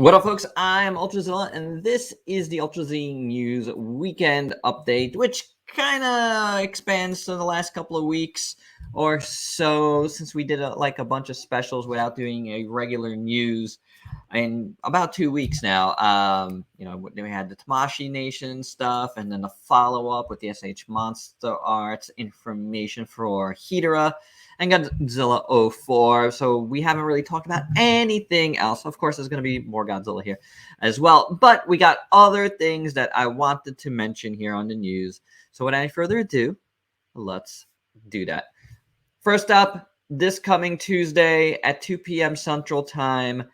What up, folks? I'm Ultrazilla, and this is the Ultrazilla News Weekend Update, which kind of expands to the last couple of weeks or so, since we did a bunch of specials without doing a regular news in about 2 weeks now. We had the Tamashii Nation stuff, and then the follow-up with the SH Monster Arts information for Hedorah and Godzilla 04. So we haven't really talked about anything else. Of course, there's going to be more Godzilla here as well. But we got other things that I wanted to mention here on the news. So without any further ado, let's do that. First up, this coming Tuesday at 2 p.m. Central Time,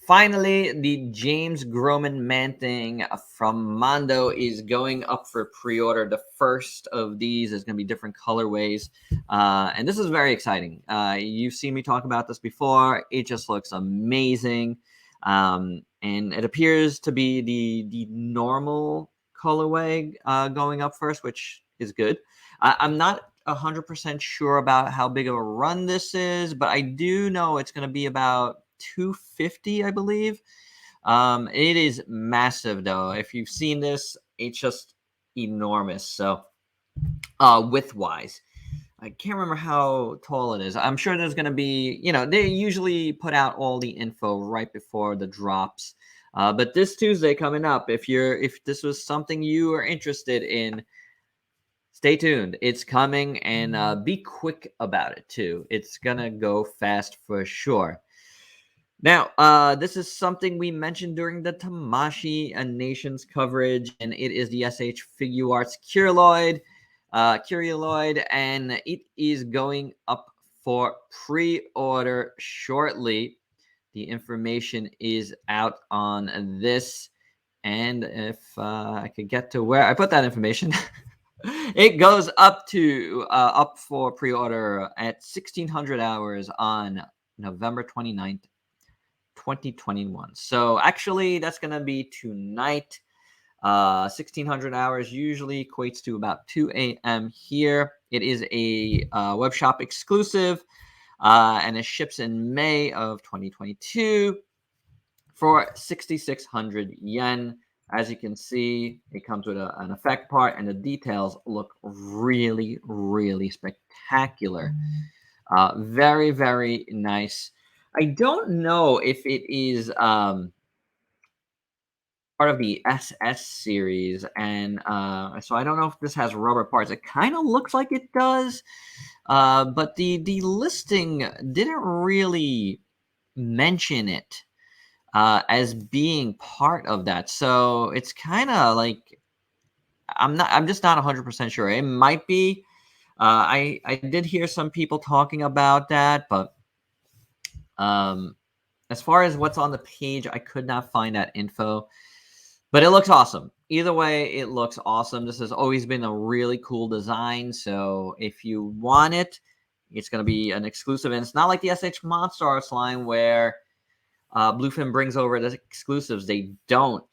finally, the James Groman Man-Thing from Mondo is going up for pre-order. The first of these is going to be different colorways, and this is very exciting. You've seen me talk about this before. It just looks amazing, and it appears to be the normal colorway going up first, which is good. I'm not 100% sure about how big of a run this is, but I do know it's going to be about 250, I believe. It is massive, though. If you've seen this, it's just enormous. So width-wise, I can't remember how tall it is. I'm sure there's going to be, they usually put out all the info right before the drops. But this Tuesday coming up, if this was something you are interested in, stay tuned. It's coming, and be quick about it too. It's gonna go fast for sure. Now, this is something we mentioned during the Tamashii Nations coverage, and it is the SH Figuarts Curioid, and it is going up for pre-order shortly. The information is out on this, and if I could get to where I put that information, it goes up for pre-order at 1600 hours on November 29th. 2021. So actually, that's going to be tonight. 1600 hours usually equates to about 2 a.m. here. It is a web shop exclusive, and it ships in May of 2022 for 6,600 yen. As you can see, it comes with an effect part, and the details look really, really spectacular. Very, very nice. I don't know if it is part of the SS series, and so I don't know if this has rubber parts. It kind of looks like it does, but the listing didn't really mention it as being part of that. So it's kind of like I'm just not 100% sure. It might be. I did hear some people talking about that, but as far as what's on the page, I could not find that info, but it looks awesome. Either way, it looks awesome. This has always been a really cool design. So if you want it, it's going to be an exclusive. And it's not like the SH Monster Arts line where Bluefin brings over the exclusives. They don't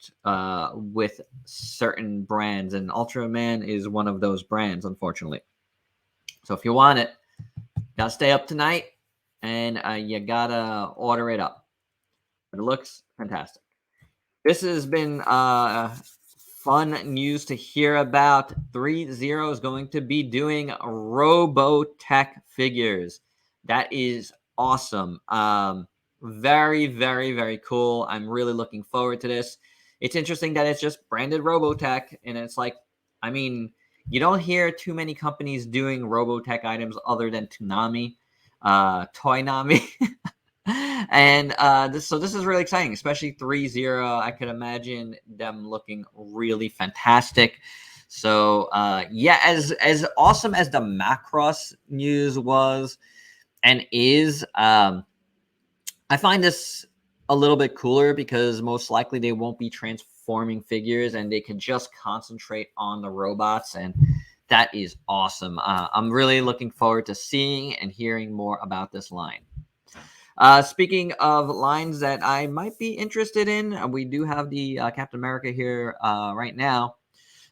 with certain brands. And Ultraman is one of those brands, unfortunately. So if you want it, got to stay up tonight, and you got to order it up. But it looks fantastic. This has been fun news to hear about. 3-0 is going to be doing Robotech figures. That is awesome. Very, very, very cool. I'm really looking forward to this. It's interesting that it's just branded Robotech, and it's like, I mean, you don't hear too many companies doing Robotech items other than Toonami, Toynami. And this is really exciting, especially 3-0. I could imagine them looking really fantastic. So yeah, as awesome as the Macross news was and is, I find this a little bit cooler because most likely they won't be transforming figures and they can just concentrate on the robots, and that is awesome. I'm really looking forward to seeing and hearing more about this line. Speaking of lines that I might be interested in, we do have the Captain America here right now,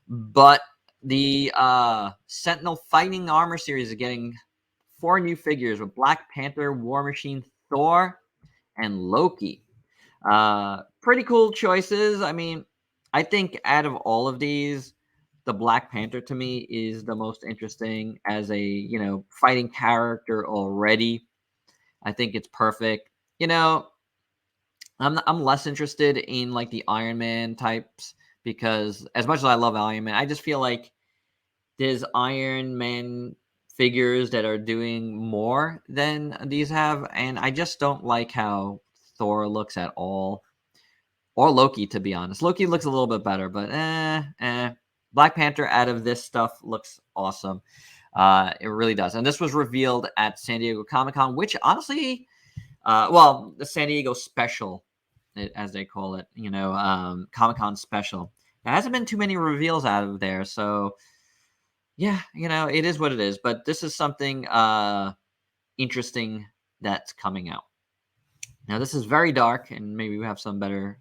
but the Sentinel Fighting Armor series is getting 4 new figures with Black Panther, War Machine, Thor, and Loki. pretty cool choices. I mean, I think out of all of these, the Black Panther to me is the most interesting as a fighting character already. I think it's perfect. I'm less interested in like the Iron Man types because as much as I love Iron Man, I just feel like there's Iron Man figures that are doing more than these have, and I just don't like how Thor looks at all. Or Loki, to be honest. Loki looks a little bit better, but Black Panther out of this stuff looks awesome. It really does. And this was revealed at San Diego Comic-Con, which honestly, the San Diego special, as they call it, Comic-Con special. There hasn't been too many reveals out of there, so yeah, it is what it is. But this is something interesting that's coming out. Now, this is very dark, and maybe we have some better.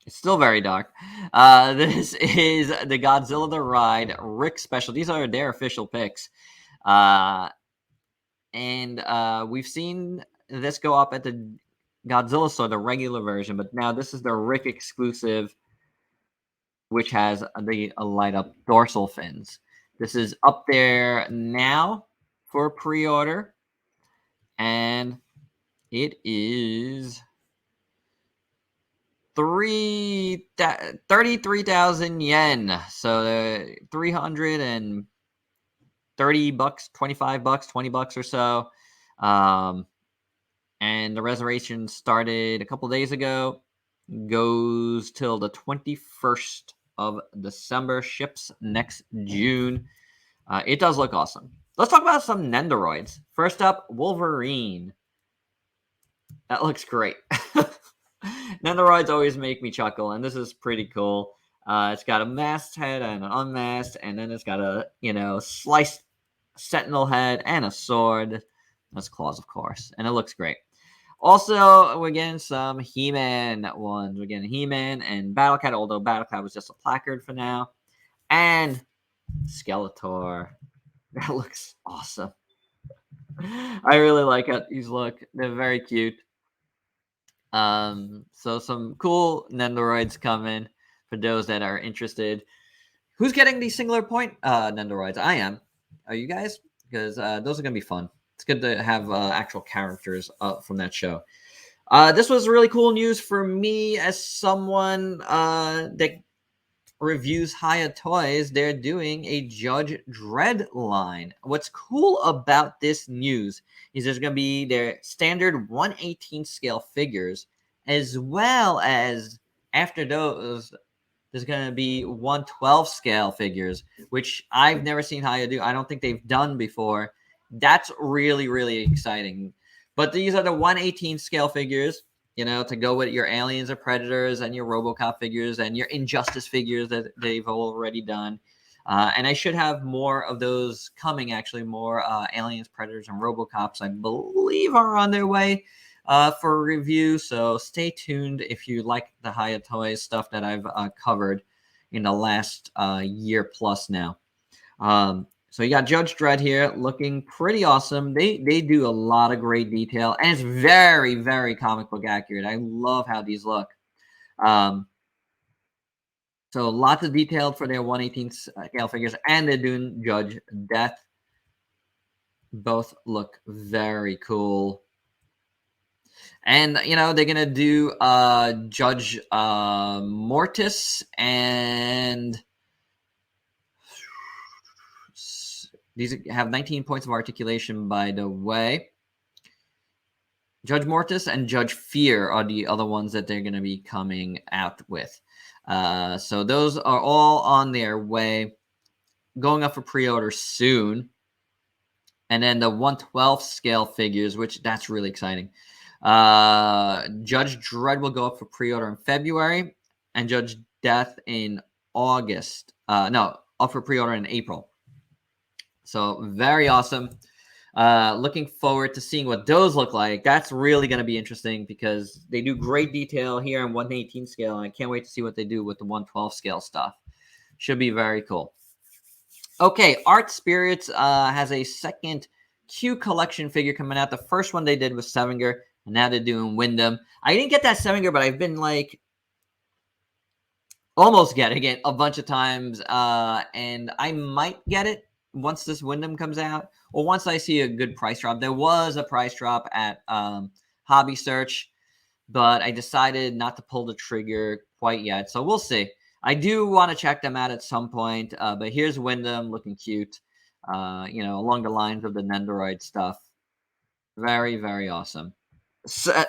It's still very dark. This is the Godzilla the Ride Rick special. These are their official picks. And we've seen this go up at the Godzilla store, the regular version, but now this is the Rick exclusive, which has the light up dorsal fins. This is up there now for pre-order, and it is 33,000 yen. So 330 bucks, 25 bucks, 20 bucks or so. And the reservation started a couple days ago, goes till the 21st of December, ships next June. It does look awesome. Let's talk about some Nendoroids. First up, Wolverine. That looks great. Nendoroids always make me chuckle, and this is pretty cool. It's got a masked head and an unmasked, and then it's got a sliced Sentinel head and a sword. That's claws, of course, and it looks great. Also, we're getting some He-Man ones. We're getting He-Man and Battlecat, although Battlecat was just a placard for now. And Skeletor. That looks awesome. I really like how these look. They're very cute. So some cool Nendoroids coming for those that are interested. Who's getting these singular point Nendoroids? I am. Are you guys? Because those are going to be fun. It's good to have actual characters from that show. This was really cool news for me as someone that reviews Hiya Toys. They're doing a Judge Dredd line. What's cool about this news is there's going to be their standard 1/18 scale figures, as well as after those, there's going to be 1/12 scale figures, which I've never seen Hiya do. I don't think they've done before. That's really, really exciting. But these are the 1/18 scale figures, to go with your Aliens or Predators and your RoboCop figures and your Injustice figures that they've already done. And I should have more of those coming, actually, more Aliens, Predators, and RoboCops, I believe, are on their way for review. So stay tuned if you like the Hiya Toys stuff that I've covered in the last year plus now. So you got Judge Dredd here looking pretty awesome. They do a lot of great detail, and it's very, very comic book accurate. I love how these look. So lots of detail for their 1/18 scale figures, and they're doing Judge Death. Both look very cool. And, they're going to do Judge Mortis and... These have 19 points of articulation, by the way. Judge Mortis and Judge Fear are the other ones that they're going to be coming out with. So those are all on their way, going up for pre-order soon. And then the 1/12 scale figures, which that's really exciting. Judge Dredd will go up for pre-order in February, and Judge Death in August. Up for pre-order in April. So very awesome. Looking forward to seeing what those look like. That's really going to be interesting because they do great detail here in 1/18 scale, and I can't wait to see what they do with the 1/12 scale stuff. Should be very cool. Okay, Art Spirits has a second Q collection figure coming out. The first one they did was Sevinger. And now they're doing Wyndham. I didn't get that 7 gear, but I've been like almost getting it a bunch of times. And I might get it once this Wyndham comes out, or once I see a good price drop. There was a price drop at Hobby Search, but I decided not to pull the trigger quite yet. So we'll see. I do want to check them out at some point. But here's Wyndham looking cute, along the lines of the Nendoroid stuff. Very, very awesome. So,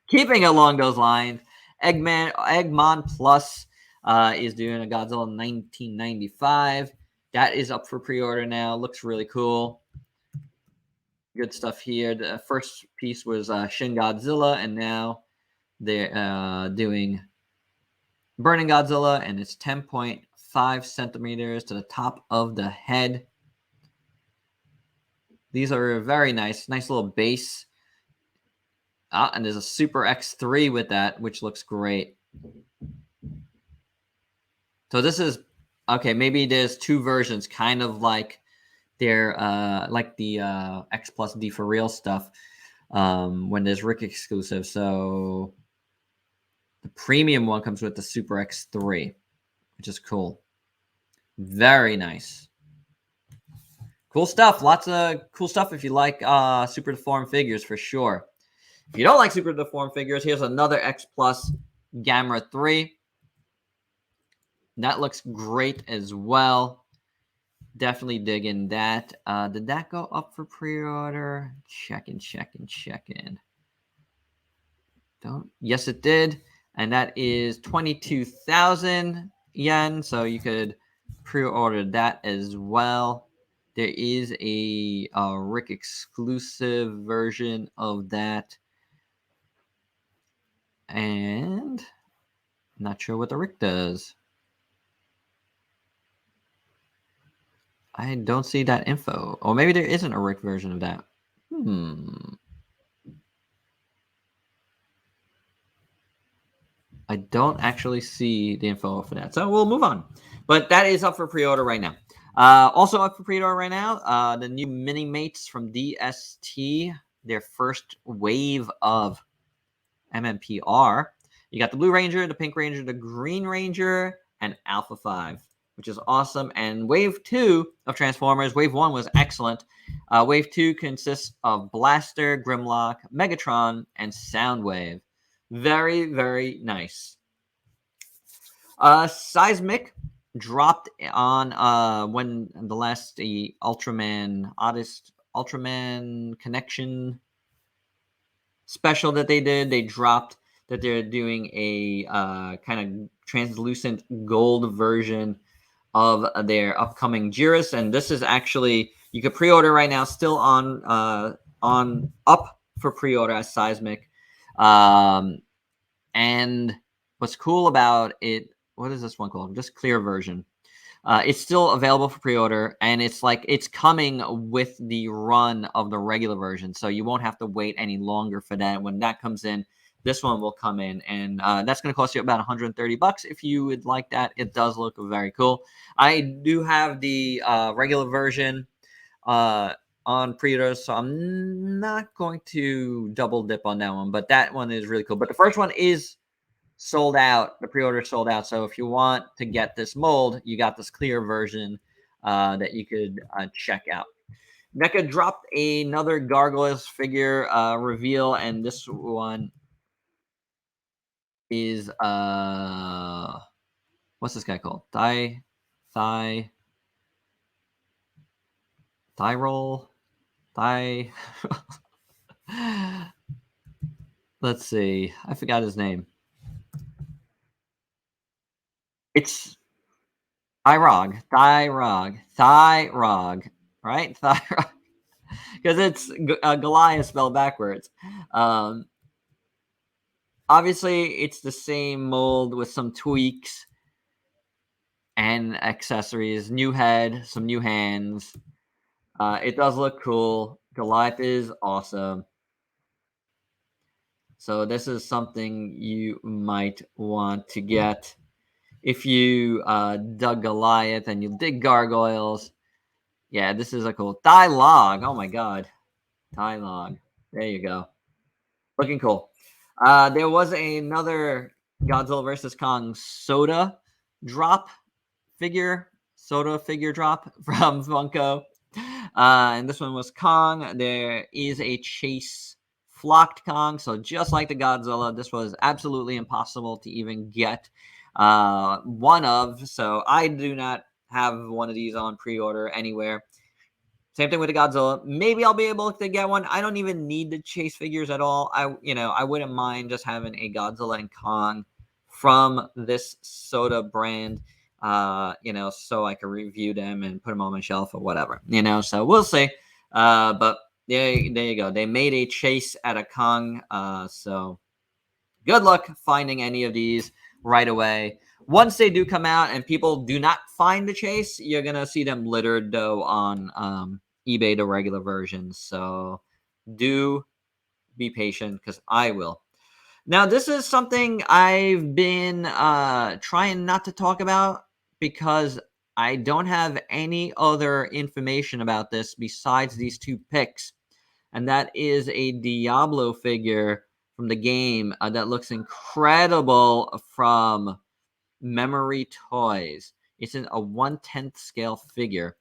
keeping along those lines, Eggman Plus is doing a Godzilla 1995. That is up for pre-order now. Looks really cool. Good stuff here. The first piece was Shin Godzilla, and now they're doing Burning Godzilla, and it's 10.5 centimeters to the top of the head. These are very nice little base. And there's a Super X3 with that, which looks great. So this is okay. Maybe there's two versions, kind of like they're like the X Plus D for real stuff. When there's Rick exclusive, so the premium one comes with the Super X3, which is cool. Very nice. Cool stuff. Lots of cool stuff if you like super deformed figures, for sure. If you don't like super deformed figures, here's another X Plus Gamera 3. That looks great as well. Definitely digging that. Did that go up for pre-order? Check in. Yes, it did. And that is 22,000 yen. So you could pre-order that as well. There is a Rick exclusive version of that. And not sure what the Rick does. I don't see that info. Or maybe there isn't a Rick version of that. I don't actually see the info for that. So we'll move on. But that is up for pre-order right now. Also up for pre-order right now, the new mini mates from DST, their first wave of MMPR. You got the Blue Ranger, the Pink Ranger, the Green Ranger, and Alpha 5, which is awesome. And Wave 2 of Transformers, Wave 1 was excellent. Wave 2 consists of Blaster, Grimlock, Megatron, and Soundwave. Very, very nice. Seismic dropped on when the last Ultraman Connection special that they did. They dropped that they're doing a kind of translucent gold version of their upcoming Jiris, and this is actually, you can pre-order right now, still on up for pre-order as Seismic. And what's cool about it, what is this one called? Just clear version. It's still available for pre-order, and it's like it's coming with the run of the regular version, so you won't have to wait any longer for that. When that comes in, this one will come in, and that's going to cost you about $130 if you would like that. It does look very cool. I do have the regular version on pre-order, so I'm not going to double dip on that one, but that one is really cool. But the first one is sold out. The pre-order sold out. So if you want to get this mold, you got this clear version that you could check out. NECA dropped another Gargoyles figure reveal, and this one is what's this guy called? Tyrol. Let's see. I forgot his name. It's Thyrog, right? Thyrog, because it's Goliath spelled backwards. Obviously, it's the same mold with some tweaks and accessories. New head, some new hands. It does look cool. Goliath is awesome. So this is something you might want to get if you dug Goliath and you dig Gargoyles. Yeah, this is a cool Dialogue. Oh my god. Dialogue. There you go. Looking cool. There was another Godzilla versus Kong drop soda figure drop from Funko. And this one was Kong. There is a Chase flocked Kong. So just like the Godzilla, this was absolutely impossible to even get one of. So I do not have one of these on pre-order anywhere. Same thing with the Godzilla. Maybe I'll be able to get one. I don't even need the Chase figures at all. I wouldn't mind just having a Godzilla and Kong from this soda brand, so I can review them and put them on my shelf or whatever, so we'll see. But there you go. They made a Chase at a Kong. So good luck finding any of these right away. Once they do come out and people do not find the Chase, you're going to see them littered, though, on eBay, the regular versions. So do be patient, because I will. Now, this is something I've been trying not to talk about because I don't have any other information about this besides these two picks. And that is a Diablo figure from the game that looks incredible from Memory Toys. It's in a 1/10 scale figure.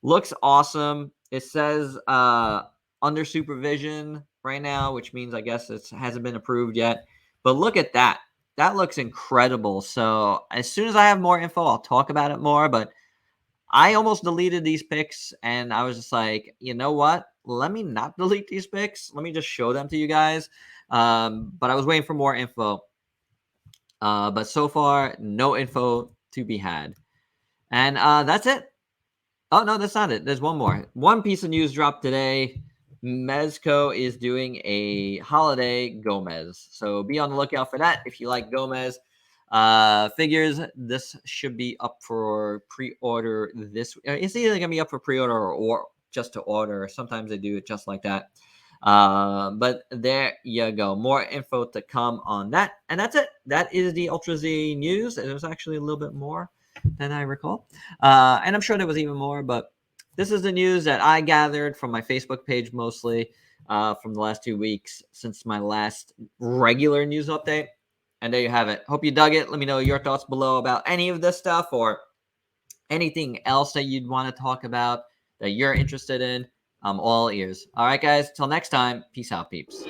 Looks awesome. It says under supervision right now, which means I guess it hasn't been approved yet. But look at that. That looks incredible. So as soon as I have more info, I'll talk about it more. But I almost deleted these pics, and I was just like, you know what? Let me not delete these pics. Let me just show them to you guys. But I was waiting for more info. But so far, no info to be had. And that's it. Oh, no, that's not it. There's one more. One piece of news dropped today. Mezco is doing a holiday Gomez. So be on the lookout for that. If you like Gomez figures, this should be up for pre-order this. It's either going to be up for pre-order or just to order. Sometimes they do it just like that. But there you go. More info to come on that. And that's it. That is the Ultrazilla news. It was actually a little bit more than I recall. And I'm sure there was even more, but this is the news that I gathered from my Facebook page mostly from the last 2 weeks since my last regular news update. And there you have it. Hope you dug it. Let me know your thoughts below about any of this stuff or anything else that you'd want to talk about that you're interested in. I'm all ears. All right, guys. Till next time. Peace out, peeps.